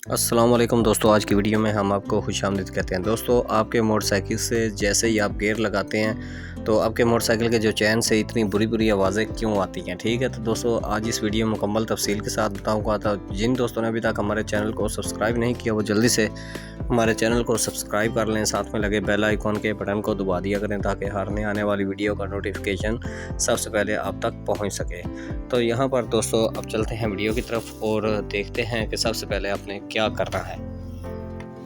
अस्सलाम वालेकुम दोस्तों, आज की वीडियो में हम आपको खुशामदीद कहते हैं। दोस्तों, आपके मोटरसाइकिल से जैसे ही आप गियर लगाते हैं तो आपके मोटरसाइकिल के जो चैन से इतनी बुरी आवाज़ें क्यों आती हैं। ठीक है, तो दोस्तों आज इस वीडियो में मुकम्मल तफसील के साथ बताऊंगा। तो जिन दोस्तों ने अभी तक हमारे चैनल को सब्सक्राइब नहीं किया वो जल्दी से हमारे चैनल को सब्सक्राइब कर लें, साथ में लगे बेल आइकॉन के बटन को दबा दिया करें ताकि हर नए आने वाली वीडियो का नोटिफिकेशन सबसे पहले आप तक पहुँच सके। तो यहाँ पर दोस्तों अब चलते हैं वीडियो की तरफ और देखते हैं कि सबसे पहले आपने क्या करना है।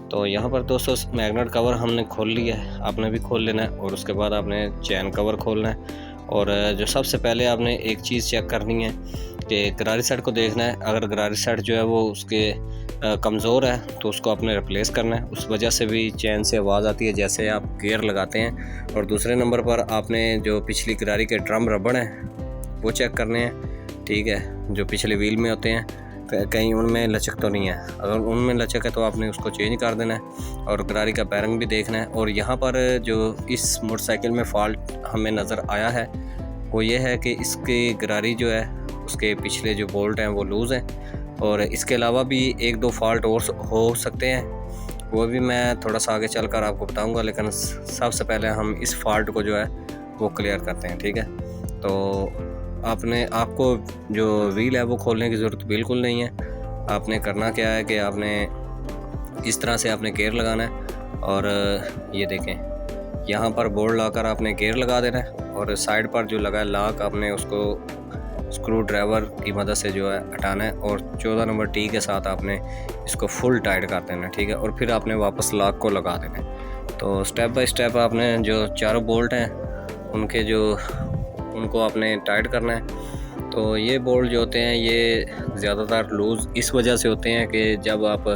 तो यहाँ पर दोस्तों मैग्नेट कवर हमने खोल लिया है, आपने भी खोल लेना है और उसके बाद आपने चैन कवर खोलना है। और जो सबसे पहले आपने एक चीज़ चेक करनी है कि गरारी सेट को देखना है। अगर गरारी सेट जो है वो उसके कमज़ोर है तो उसको आपने रिप्लेस करना है। उस वजह से भी चैन से आवाज़ आती है जैसे आप गियर लगाते हैं। और दूसरे नंबर पर आपने जो पिछली गरारी के ड्रम रबड़ हैं वो चेक करने हैं। ठीक है, जो पिछले व्हील में होते हैं कहीं उनमें लचक तो नहीं है। अगर उनमें लचक है तो आपने उसको चेंज कर देना है और गरारी का बैरिंग भी देखना है। और यहाँ पर जो इस मोटरसाइकिल में फ़ॉल्ट हमें नज़र आया है वो ये है कि इसकी गरारी जो है उसके पिछले जो बोल्ट हैं वो लूज़ हैं। और इसके अलावा भी एक दो फॉल्ट और हो सकते हैं, वो भी मैं थोड़ा सा आगे चलकर आपको बताऊंगा। लेकिन सबसे पहले हम इस फॉल्ट को जो है वो क्लियर करते हैं। ठीक है, तो आपको जो व्हील है वो खोलने की ज़रूरत बिल्कुल नहीं है। आपने करना क्या है कि आपने इस तरह से आपने गियर लगाना है और ये देखें यहाँ पर बोर्ड लाकर आपने गियर लगा देना है। और साइड पर जो लगा है लॉक आपने उसको स्क्रू ड्राइवर की मदद से जो है हटाना है और 14 नंबर टी के साथ आपने इसको फुल टाइट कर देना है। ठीक है, और फिर आपने वापस लॉक को लगा देना है। तो स्टेप बाय स्टेप आपने जो चारों बोल्ट हैं उनको आपने टाइट करना है। तो ये बोल्ट जो होते हैं ये ज़्यादातर लूज़ इस वजह से होते हैं कि जब आप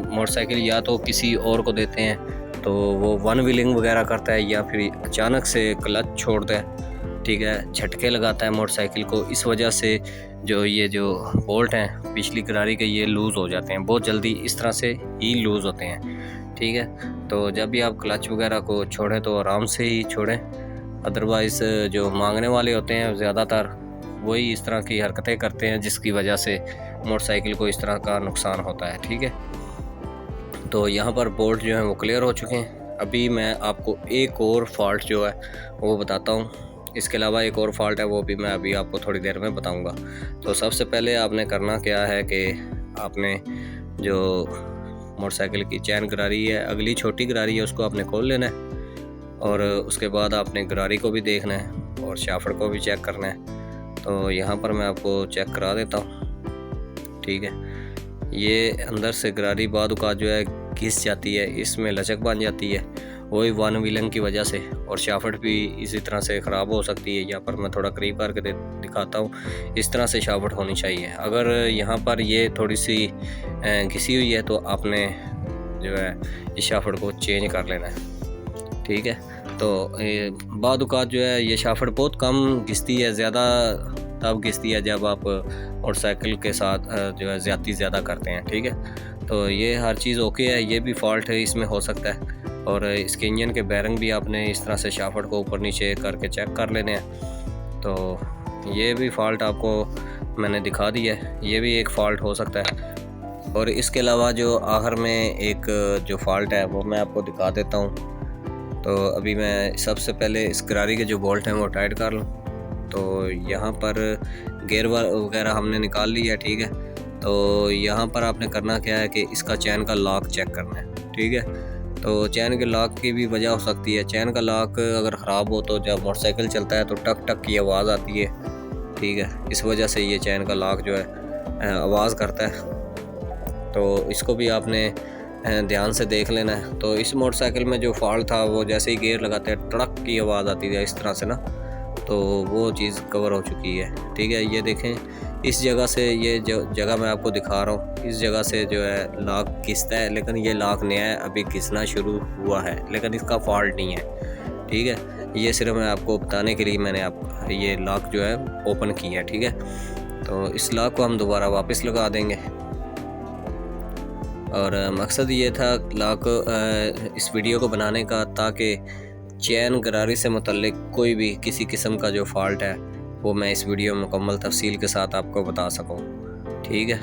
मोटरसाइकिल या तो किसी और को देते हैं तो वो वन व्हीलिंग वगैरह करता है या फिर अचानक से क्लच छोड़ता है। ठीक है, झटके लगाता है मोटरसाइकिल को। इस वजह से जो बोल्ट हैं पिछली गरारी के ये लूज़ हो जाते हैं, बहुत जल्दी इस तरह से ही लूज़ होते हैं। ठीक है, तो जब भी आप क्लच वगैरह को छोड़ें तो आराम से ही छोड़ें। अदरवाइज़ जो मांगने वाले होते हैं ज़्यादातर वही इस तरह की हरकतें करते हैं जिसकी वजह से मोटरसाइकिल को इस तरह का नुकसान होता है। ठीक है, तो यहाँ पर बोल्ट जो हैं वो क्लियर हो चुके हैं। अभी मैं आपको एक और फॉल्ट जो है वो बताता हूँ। इसके अलावा एक और फॉल्ट है वो भी मैं अभी आपको थोड़ी देर में बताऊँगा। तो सबसे पहले आपने करना क्या है कि आपने जो मोटरसाइकिल की चैन गरारी है, अगली छोटी गरारी है, उसको आपने खोल लेना है। और उसके बाद आपने गरारी को भी देखना है और शाफ्ट को भी चेक करना है। तो यहाँ पर मैं आपको चेक करा देता हूँ। ठीक है, ये अंदर से गरारी बाद औक़ात जो है घिस जाती है, इसमें लचक बन जाती है, वही वन व्हीलिंग की वजह से। और शाफ्ट भी इसी तरह से ख़राब हो सकती है। यहाँ पर मैं थोड़ा करीब करके दिखाता हूँ। इस तरह से शाफ्ट होनी चाहिए। अगर यहाँ पर ये थोड़ी सी घिसी हुई है तो आपने जो है इस शाफ्ट को चेंज कर लेना है। ठीक है, तो बाद औक़ात जो है ये शाफ्ट बहुत कम घिसती है, ज़्यादा तब घिसती है जब आप मोटरसाइकिल के साथ जो है ज़्यादा करते हैं। ठीक है, तो ये हर चीज़ ओके है। ये भी फॉल्ट है इसमें हो सकता है। और इसके इंजन के बैरिंग भी आपने इस तरह से शाफ्ट को ऊपर नीचे करके चेक कर लेने हैं। तो ये भी फॉल्ट आपको मैंने दिखा दिया है, ये भी एक फ़ॉल्ट हो सकता है। और इसके अलावा जो आखिर में एक जो फॉल्ट है वो मैं आपको दिखा देता हूँ। तो अभी मैं सबसे पहले इस गरारी के जो बोल्ट हैं वो टाइट कर लूँ। तो यहाँ पर गियर वगैरह हमने निकाल लिया है। ठीक है, तो यहाँ पर आपने करना क्या है कि इसका चैन का लॉक चेक करना है। ठीक है, तो चैन के लॉक की भी वजह हो सकती है। चैन का लॉक अगर ख़राब हो तो जब मोटरसाइकिल चलता है तो टक टक की आवाज़ आती है। ठीक है, इस वजह से ये चैन का लॉक जो है आवाज़ करता है। तो इसको भी आपने ध्यान से देख लेना है। तो इस मोटरसाइकिल में जो फॉल्ट था वो जैसे ही गियर लगाते हैं टड़क की आवाज़ आती थी इस तरह से ना, तो वो चीज़ कवर हो चुकी है। ठीक है, ये देखें इस जगह से, ये जो जगह मैं आपको दिखा रहा हूँ इस जगह से जो है लॉक घिसता है, लेकिन ये लॉक नया है, अभी घिसना शुरू हुआ है, लेकिन इसका फॉल्ट नहीं है। ठीक है, ये सिर्फ मैं आपको बताने के लिए मैंने ये लॉक जो है ओपन किया है। ठीक है, तो इस लॉक को हम दोबारा वापस लगा देंगे। और मकसद ये था लॉक इस वीडियो को बनाने का ताकि चैन गरारी से मुतल्लिक कोई भी किसी किस्म का जो फॉल्ट है वो मैं इस वीडियो में मुकम्मल तफसील के साथ आपको बता सकूं। ठीक है,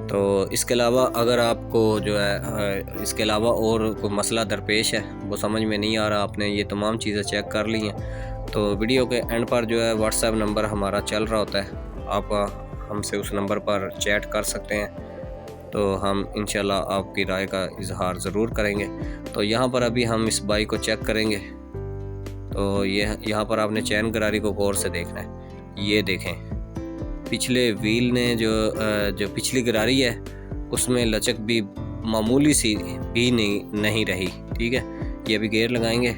तो इसके अलावा अगर आपको जो है इसके अलावा और कोई मसला दरपेश है, वो समझ में नहीं आ रहा, आपने ये तमाम चीज़ें चेक कर ली हैं, तो वीडियो के एंड पर जो है व्हाट्सएप नंबर हमारा चल रहा होता है, आप हमसे उस नंबर पर चैट कर सकते हैं। तो हम इंशाल्लाह आपकी राय का इजहार ज़रूर करेंगे। तो यहाँ पर अभी हम इस बाइक को चेक करेंगे। तो ये यहाँ पर आपने चैन गरारी को गौर से देखना है। ये देखें, पिछले व्हील ने जो पिछली गरारी है उसमें लचक भी मामूली सी भी नहीं रही। ठीक है, ये अभी गेयर लगाएंगे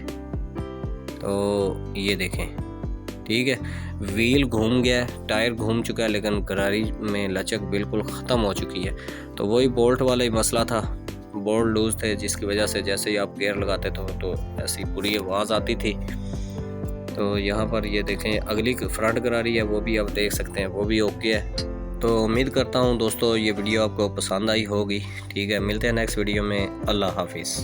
तो ये देखें, ठीक है, व्हील घूम गया है, टायर घूम चुका है, लेकिन गरारी में लचक बिल्कुल ख़त्म हो चुकी है। तो वही बोल्ट वाला ही मसला था, बोल्ट लूज़ थे, जिसकी वजह से जैसे ही आप गियर लगाते थे तो ऐसी पूरी आवाज़ आती थी। तो यहाँ पर ये देखें, अगली फ्रंट गरारी है वो भी आप देख सकते हैं, वो भी ओके है। तो उम्मीद करता हूँ दोस्तों ये वीडियो आपको पसंद आई होगी। ठीक है, मिलते हैं नेक्स्ट वीडियो में। अल्लाह हाफिज़।